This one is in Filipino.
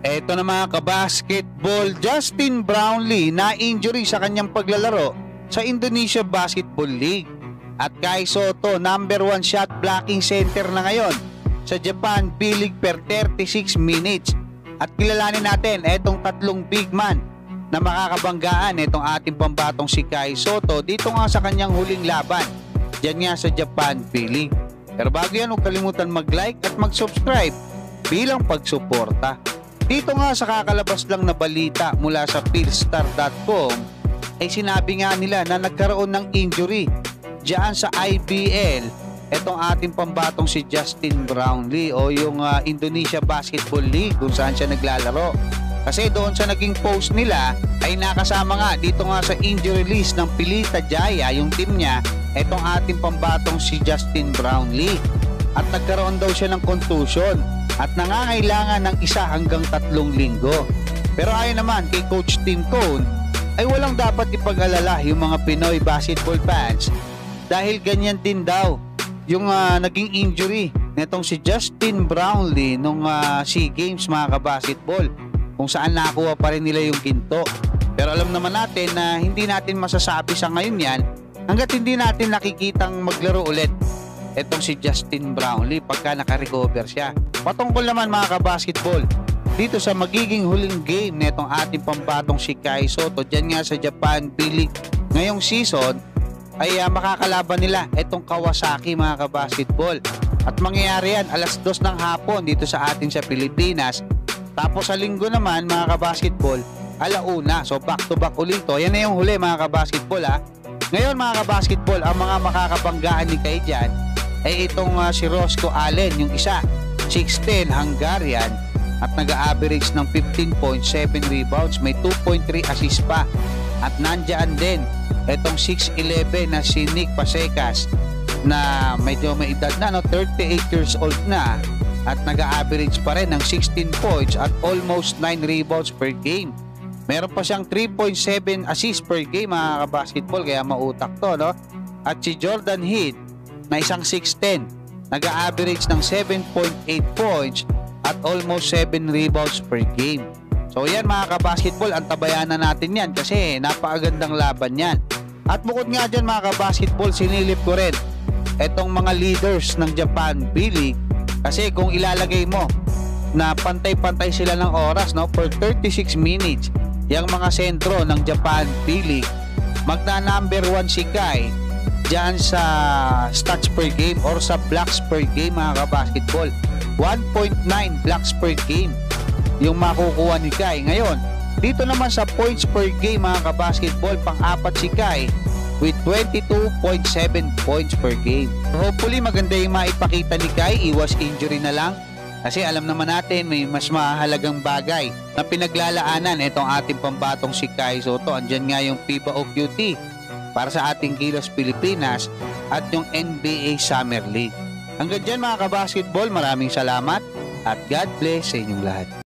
Eto na mga kabasketball, Justin Brownlee na-injury sa kanyang paglalaro sa Indonesia Basketball League. At Kai Sotto, number 1 shot blocking center na ngayon sa Japan B-League per 36 minutes. At kilalanin natin etong tatlong big man na makakabanggaan itong ating pambatong si Kai Sotto dito nga sa kanyang huling laban dyan nga sa Japan B-League. Pero bago yan, huwag kalimutan mag-like at mag-subscribe bilang pagsuporta. Dito nga sa kakalabas lang na balita mula sa Philstar.com ay sinabi nga nila na nagkaroon ng injury diyan sa IBL etong ating pambatong si Justin Brownlee o yung Indonesia Basketball League kung saan siya naglalaro. Kasi doon sa naging post nila ay nakasama nga dito nga sa injury list ng Pilita Jaya yung team niya etong ating pambatong si Justin Brownlee. At nagkaroon daw siya ng contusion at nangangailangan ng 1 hanggang 3 linggo. Pero ayon naman kay Coach Tim Cone ay walang dapat ipag-alala yung mga Pinoy basketball fans dahil ganyan din daw yung naging injury netong si Justin Brownlee nung SEA Games mga kabasketball kung saan nakuha pa rin nila yung ginto. Pero alam naman natin na hindi natin masasabi sa ngayon yan hanggat hindi natin nakikitang maglaro ulit etong si Justin Brownlee pagka naka-recover siya. Patungkol naman mga kabasketball dito sa magiging huling game netong ating pambatong si Kai Sotto dyan nga sa Japan B-League ngayong season ay makakalaban nila etong Kawasaki mga kabasketball. At mangyayari yan alas 2 ng hapon dito sa atin sa Pilipinas. Tapos sa linggo naman mga kabasketball alauna. So back to back ulit to. Yan na yung huli mga kabasketball ha. Ngayon mga kabasketball ang mga makakabanggaan ni Kai dyan ay itong si Roscoe Allen yung isa 6'10 Hungarian at nag-average ng 15.7 rebounds, may 2.3 assist pa. At nandyan din itong 6'11 na si Nick Pasecas na medyo may edad na 38 years old na at nag-average pa rin ng 16 points at almost 9 rebounds per game. Meron pa siyang 3.7 assists per game mga kabasketball kaya mautak to no. At si Jordan Heath na isang 6'10 nag-average ng 7.8 points at almost 7 rebounds per game. So yan mga kabasketball, antabayanan natin yan kasi napakagandang laban yan. At bukod nga dyan mga kabasketball, sinilip ko rin etong mga leaders ng Japan B-League kasi kung ilalagay mo na pantay-pantay sila ng oras no, for 36 minutes yung mga sentro ng Japan B-League, magna number 1 si Kai dyan sa stats per game or sa blocks per game mga kabasketball. 1.9 blocks per game yung makukuha ni Kai. Ngayon, dito naman sa points per game mga kabasketball, pang-apat si Kai with 22.7 points per game. Hopefully maganda yung maipakita ni Kai, iwas injury na lang. Kasi alam naman natin may mas mahalagang bagay na pinaglalaanan itong ating pambatong si Kai Sotto. Andyan nga yung FIBA OQT para sa ating Gilas Pilipinas at yung NBA Summer League. Hanggang dyan mga kabasketball, maraming salamat at God bless sa inyong lahat.